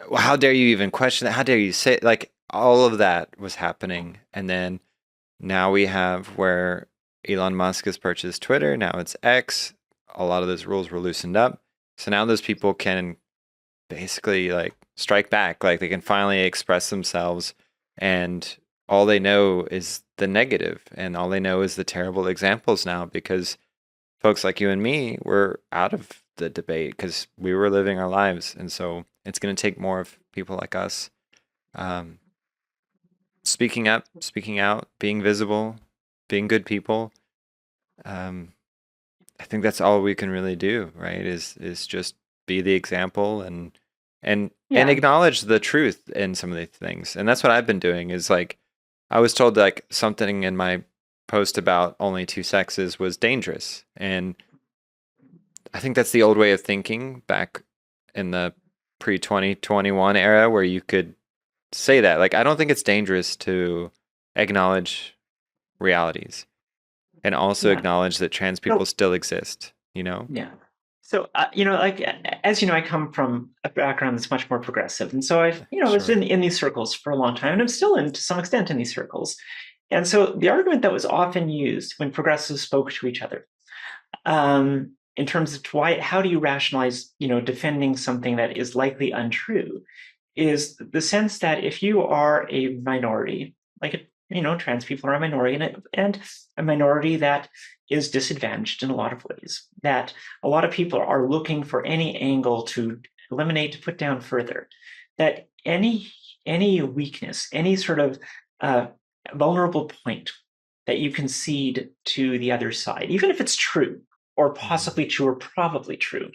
S1: well, how dare you even question that? How dare you say like all of that was happening, and then now we have where Elon Musk has purchased Twitter. Now it's X. A lot of those rules were loosened up, so now those people can basically like strike back. Like they can finally express themselves, and all they know is the negative, and all they know is the terrible examples now because folks like you and me were out of the debate because we were living our lives, and so it's going to take more of people like us um, speaking up, speaking out, being visible, being good people. Um, I think that's all we can really do, right? Is just be the example and
S2: Yeah.
S1: acknowledge the truth in some of these things. And that's what I've been doing. Is like I was told like something in my post about only two sexes was dangerous, and I think that's the old way of thinking back in the pre 2021 era where you could say that. Like, I don't think it's dangerous to acknowledge realities and also
S2: Yeah.
S1: acknowledge that trans people
S2: So,
S1: still exist, you know?
S2: yeah. So, as you know, I come from a background that's much more progressive. And so was
S1: Sure.
S2: in these circles for a long time, and I'm still to some extent in these circles. And so the argument that was often used when progressives spoke to each other, in terms of how do you rationalize, defending something that is likely untrue, is the sense that if you are a minority, trans people are a minority, and a minority that is disadvantaged in a lot of ways, that a lot of people are looking for any angle to eliminate, to put down further, that any weakness, any sort of uh, vulnerable point that you concede to the other side, even if it's true or
S1: Mhm.
S2: possibly true or probably true,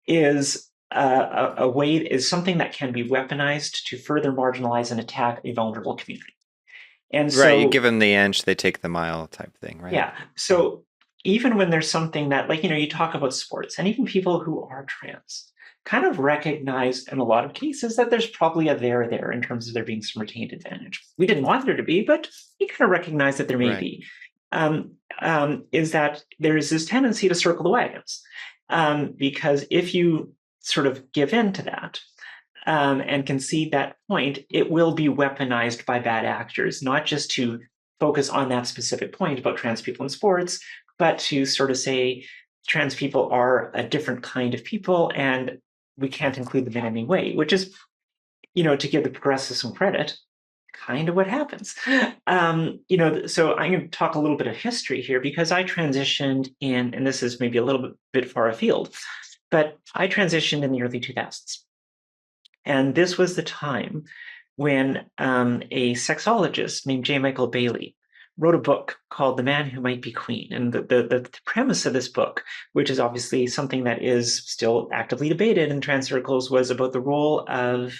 S2: is a way is something that can be weaponized to further marginalize and attack a vulnerable community. And
S1: Right. You
S2: so,
S1: give them the inch, they take the mile type thing, right?
S2: yeah,
S1: Yeah.
S2: so even when there's something that, like, you talk about sports, and even people who are trans kind of recognize in a lot of cases that there's probably a there in terms of there being some retained advantage. We didn't want there to be, but you kind of recognize that there may
S1: Right.
S2: be. Is that there is this tendency to circle the wagons. Because if you sort of give in to that, and concede that point, it will be weaponized by bad actors, not just to focus on that specific point about trans people in sports, but to sort of say trans people are a different kind of people and we can't include them in any way, which is, to give the progressives some credit, kind of what happens. So I'm going to talk a little bit of history here because I transitioned in, and this is maybe a little bit far afield, but I transitioned in the early 2000s. And this was the time when a sexologist named J. Michael Bailey wrote a book called The Man Who Might Be Queen. And the premise of this book, which is obviously something that is still actively debated in trans circles, was about the role of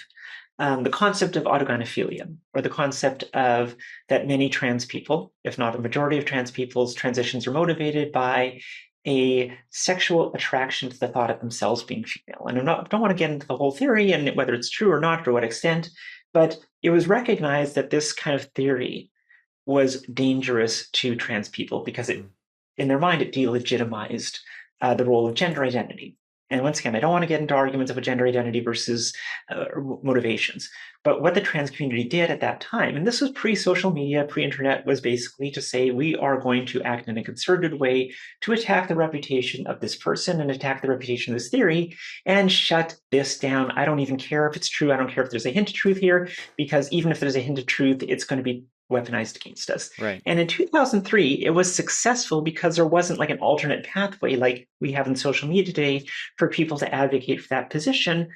S2: the concept of autogynephilia, or the concept of that many trans people, if not a majority of trans people's transitions, are motivated by a sexual attraction to the thought of themselves being female. And I don't want to get into the whole theory and whether it's true or not, or what extent, but it was recognized that this kind of theory was dangerous to trans people because in their mind, it delegitimized the role of gender identity. And once again, I don't want to get into arguments about gender identity versus motivations. But what the trans community did at that time, and this was pre-social media, pre-internet, was basically to say, we are going to act in a concerted way to attack the reputation of this person and attack the reputation of this theory and shut this down. I don't even care if it's true. I don't care if there's a hint of truth here, because even if there's a hint of truth, it's going to be weaponized against us.
S1: Right.
S2: And in 2003, it was successful because there wasn't like an alternate pathway like we have in social media today for people to advocate for that position.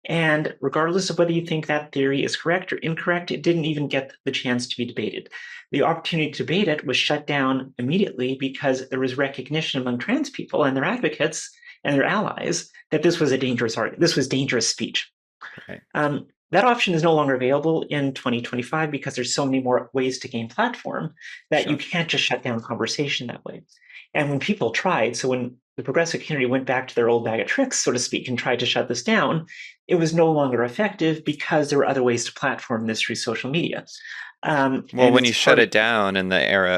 S2: And regardless of whether you think that theory is correct or incorrect, it didn't even get the chance to be debated. The opportunity to debate it was shut down immediately because there was recognition among trans people and their advocates and their allies that this was a dangerous argument. This was dangerous speech.
S1: Right.
S2: That option is no longer available in 2025 because there's so many more ways to gain platform that
S1: Sure.
S2: you can't just shut down conversation that way. And when people tried, so when the progressive community went back to their old bag of tricks, so to speak, and tried to shut this down, it was no longer effective because there were other ways to platform this through social media.
S1: Well, when you shut it down in the era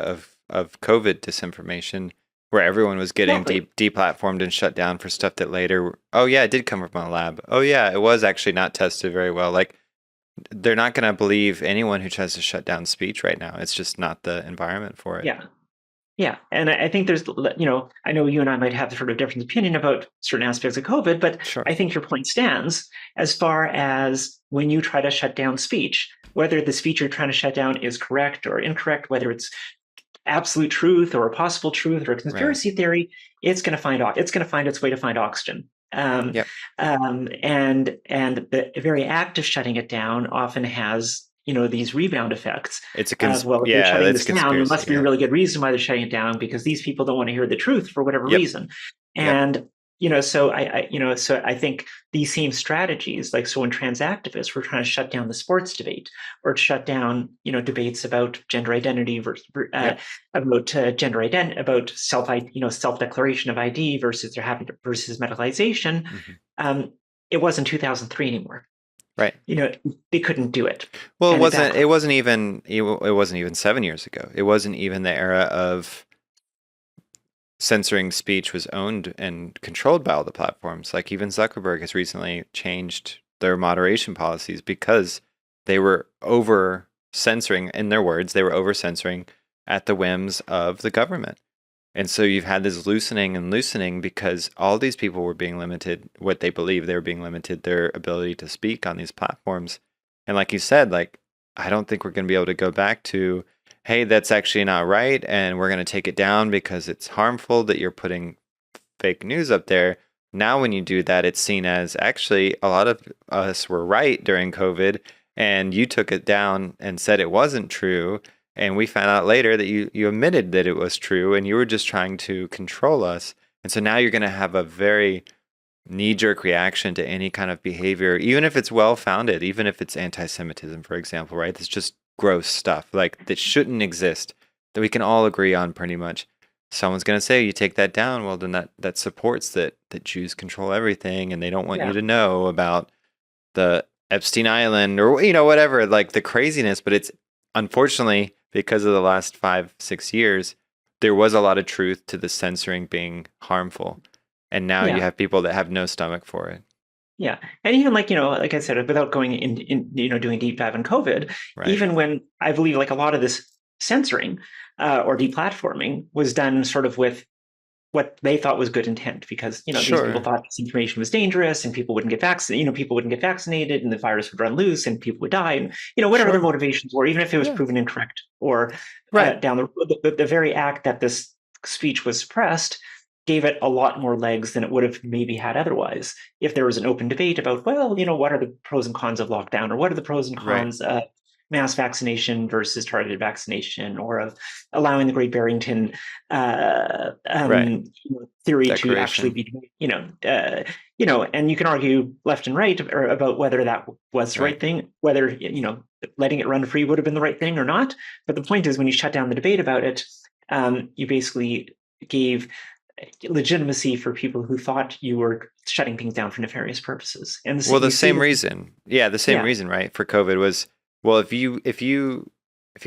S1: of COVID disinformation, where everyone was getting
S2: Exactly.
S1: deplatformed and shut down for stuff that later, oh yeah, it did come from a lab. Oh yeah, it was actually not tested very well. Like, they're not going to believe anyone who tries to shut down speech right now. It's just not the environment for it.
S2: Yeah. Yeah. And I think there's, I know you and I might have sort of different opinion about certain aspects of COVID, but
S1: Sure.
S2: I think your point stands as far as when you try to shut down speech, whether the speech you're trying to shut down is correct or incorrect, whether it's absolute truth or a possible truth or a conspiracy theory, it's going to find its way to find oxygen.
S1: Yep.
S2: And the very act of shutting it down often has these rebound effects.
S1: It's a
S2: Well, if they're
S1: yeah,
S2: shutting
S1: that's
S2: this down, there must be
S1: yeah.
S2: a really good reason why they're shutting it down, because these people don't want to hear the truth for whatever
S1: Yep.
S2: reason.
S1: Yep.
S2: And so I think these same strategies, like, so when trans activists were trying to shut down the sports debate or shut down debates about gender identity versus about gender identity, about self declaration of ID versus versus medicalization, it wasn't 2003 anymore.
S1: Right.
S2: They couldn't do it.
S1: Well,
S2: And
S1: it wasn't even 7 years ago. It wasn't even the era of censoring speech was owned and controlled by all the platforms. Like, even Zuckerberg has recently changed their moderation policies because they were over censoring, in their words, they were over censoring at the whims of the government. And so you've had this loosening and loosening because all these people were being limited, what they believe they were being limited, their ability to speak on these platforms. And like you said, like, I don't think we're going to be able to go back to, hey, that's actually not right, and we're going to take it down because it's harmful that you're putting fake news up there. Now, when you do that, it's seen as, actually, a lot of us were right during COVID, and you took it down and said it wasn't true. And we found out later that you admitted that it was true and you were just trying to control us. And so now you're going to have a very knee-jerk reaction to any kind of behavior, even if it's well-founded, even if it's anti-Semitism, for example, right? It's just gross stuff, like, that shouldn't exist, that we can all agree on pretty much. someone's going to say, you take that down, well, then that supports that Jews control everything, and they don't want you
S2: Yeah.
S1: to know about the Epstein Island or whatever, like the craziness. But it's unfortunately because of the last 5-6 years, there was a lot of truth to the censoring being harmful, and now you
S2: Yeah.
S1: have people that have no stomach for it.
S2: Yeah. And even like, like I said, without going in doing a deep dive on COVID,
S1: Right.
S2: even when I believe like a lot of this censoring or deplatforming was done sort of with what they thought was good intent, because these people
S1: Sure.
S2: thought this information was dangerous and people wouldn't get vaccinated, people wouldn't get vaccinated and the virus would run loose and people would die, and whatever their
S1: Sure.
S2: motivations were, even if it was
S1: Yeah.
S2: proven incorrect, or
S1: Right.
S2: down the very act that this speech was suppressed gave it a lot more legs than it would have maybe had otherwise if there was an open debate about, well, what are the pros and cons of lockdown, or what are the pros and
S1: Right.
S2: cons of mass vaccination versus targeted vaccination, or of allowing the Great Barrington
S1: Right.
S2: theory to actually
S1: Declaration.
S2: be, and you can argue left and right about whether that was the
S1: Right.
S2: right thing, whether letting it run free would have been the right thing or not. But the point is, when you shut down the debate about it, you basically gave legitimacy for people who thought you were shutting things down for nefarious purposes. And
S1: Well, the
S2: you see
S1: same
S2: this,
S1: reason. Yeah, the same
S2: yeah,
S1: reason, right? For COVID was, well, if you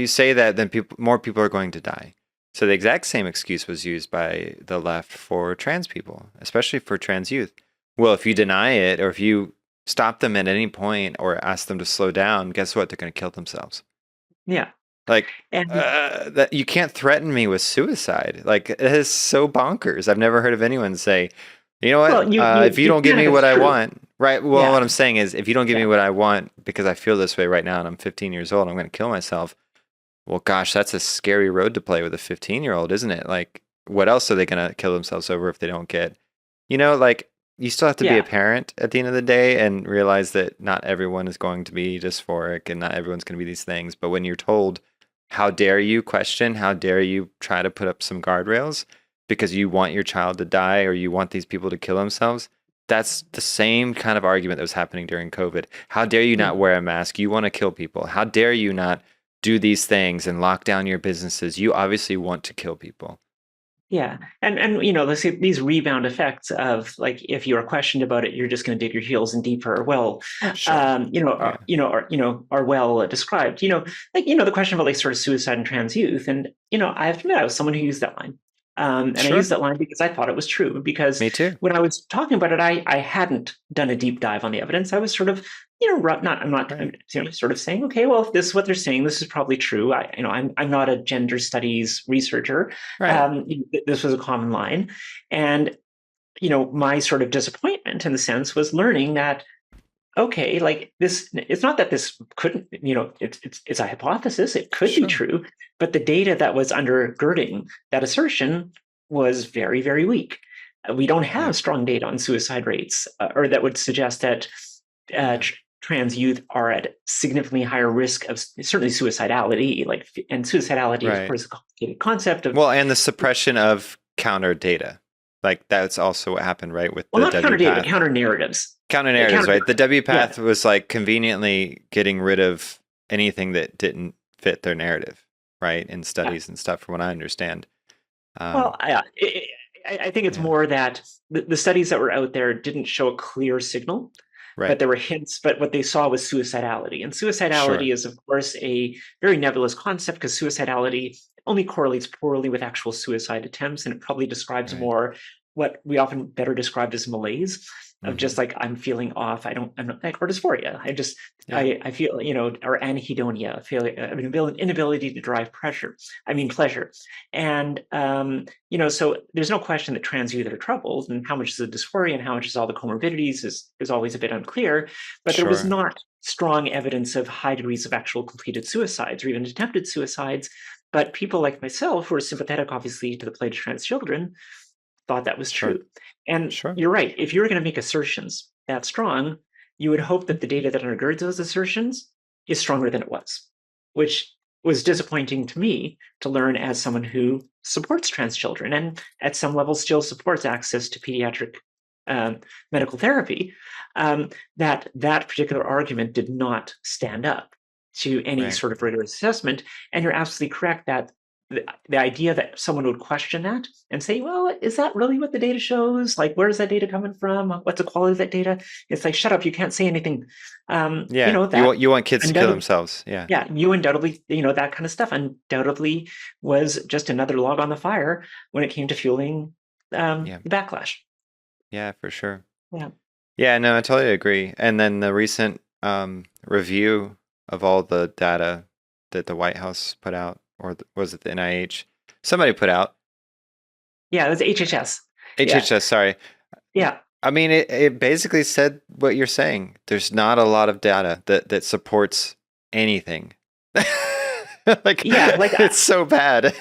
S1: say that, then more people are going to die. So the exact same excuse was used by the left for trans people, especially for trans youth. Well, if you deny it, or if you stop them at any point or ask them to slow down, guess what? They're going to kill themselves.
S2: yeah,
S1: Like,
S2: and
S1: that you can't threaten me with suicide. Like, it is so bonkers. I've never heard of anyone say, you know what?
S2: well, you
S1: If you
S2: you
S1: don't give
S2: can if
S1: me
S2: it's
S1: what I
S2: true.
S1: want, right? Well,
S2: Yeah,
S1: what I'm saying is, if you don't give me
S2: yeah,
S1: what I want because I feel this way right now and I'm 15 years old, I'm going to kill myself. Well, gosh, that's a scary road to play with a 15-year-old, isn't it? Like, what else are they going to kill themselves over if they don't get, like, you still have to be a
S2: yeah,
S1: parent at the end of the day and realize that not everyone is going to be dysphoric and not everyone's going to be these things. But when you're told, how dare you question, how dare you try to put up some guardrails because you want your child to die or you want these people to kill themselves, that's the same kind of argument that was happening during COVID. How dare you
S2: yeah.
S1: not wear a mask? You want to kill people. How dare you not do these things and lock down your businesses? You obviously want to kill people.
S2: Yeah, and let's say these rebound effects of, like, if you are questioned about it, you're just going to dig your heels in deeper. Well,
S1: Sure. Yeah.
S2: are well described. Like the question about like sort of suicide and trans youth, and I have to admit I was someone who used that line, and I used
S1: Sure.
S2: that line because I thought it was true. Because
S1: Me too.
S2: when I was talking about it, I hadn't done a deep dive on the evidence. I was sort of not
S1: Right.
S2: sort of saying, okay, well, if this is what they're saying, this is probably true. I'm not a gender studies researcher.
S1: Right.
S2: This was a common line. And, my sort of disappointment in the sense was learning that, okay, like this, it's not that this couldn't, it's a hypothesis, it could be
S1: Sure.
S2: true, but the data that was undergirding that assertion was very, very weak. We don't
S1: Yeah.
S2: have strong data on suicide rates, or that would suggest that uh,
S1: Yeah.
S2: tr- trans youth are at significantly higher risk of certainly suicidality. And suicidality is, of
S1: Right.
S2: course, a complicated concept of,
S1: Well, and the suppression of counter data. Like that's also what happened, right, with
S2: well,
S1: the
S2: not counter data, but
S1: WPATH.
S2: counter narratives.
S1: Counter narratives, right? The
S2: Yeah,
S1: WPATH was like conveniently getting rid of anything that didn't fit their narrative, right? In
S2: yeah.
S1: studies and stuff, from what I understand. Um,
S2: Well, I think it's
S1: yeah.
S2: more that the studies that were out there didn't show a clear signal, but
S1: Right.
S2: there were hints. But what they saw was suicidality. And suicidality
S1: Sure.
S2: is, of course, a very nebulous concept, because suicidality only correlates poorly with actual suicide attempts. And it probably describes
S1: Right.
S2: more what we often better describe as malaise, of
S1: Mm-hmm.
S2: just like, I'm feeling off. I'm not like, or dysphoria.
S1: Yeah.
S2: I feel, or anhedonia, inability to derive pleasure. And, so there's no question that trans youth are troubled, and how much is the dysphoria and how much is all the comorbidities is always a bit unclear. But there was
S1: Sure.
S2: not strong evidence of high degrees of actual completed suicides or even attempted suicides. But people like myself, who are sympathetic, obviously, to the plight of trans children, thought that was
S1: Sure.
S2: true. And
S1: Sure.
S2: you're right. If you were going to make assertions that strong, you would hope that the data that undergirds those assertions is stronger than it was, which was disappointing to me to learn as someone who supports trans children and at some level still supports access to pediatric medical therapy, that particular argument did not stand up to any
S1: Right.
S2: sort of rigorous assessment. And you're absolutely correct that the idea that someone would question that and say, well, is that really what the data shows? Like, where is that data coming from? What's the quality of that data? It's like, shut up, you can't say anything.
S1: Yeah,
S2: That
S1: you want kids to kill themselves. Yeah.
S2: Yeah, you undoubtedly, that kind of stuff undoubtedly was just another log on the fire when it came to fueling the backlash.
S1: Yeah, for sure.
S2: Yeah.
S1: Yeah, no, I totally agree. And then the recent review of all the data that the White House put out, or was it the NIH? Somebody put out.
S2: Yeah, it was HHS.
S1: HHS, sorry.
S2: Yeah.
S1: I mean, it basically said what you're saying. There's not a lot of data that supports anything. It's so bad.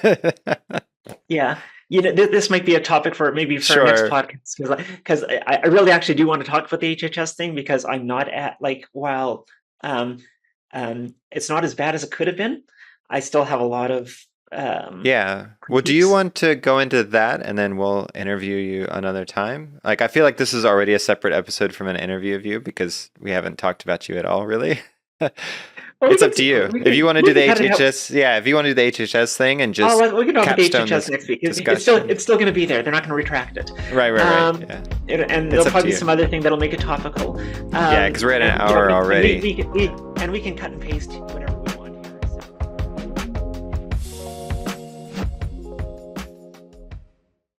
S2: Yeah. This might be a topic for our next podcast, because I really actually do want to talk about the HHS thing, because I'm not at while it's not as bad as it could have been, I still have a lot of
S1: yeah. Well, do you want to go into that and then we'll interview you another time? Like, I feel like this is already a separate episode from an interview of you, because we haven't talked about you at all, really. It's up to you. If you want to do the HHS, if you want to do the HHS thing and just
S2: we can talk about the HHS next week. It's still going to be there. They're not going to retract it.
S1: Right. Yeah.
S2: And there'll probably be some other thing that'll make it topical.
S1: Because we're at an hour already.
S2: We can cut and paste whatever.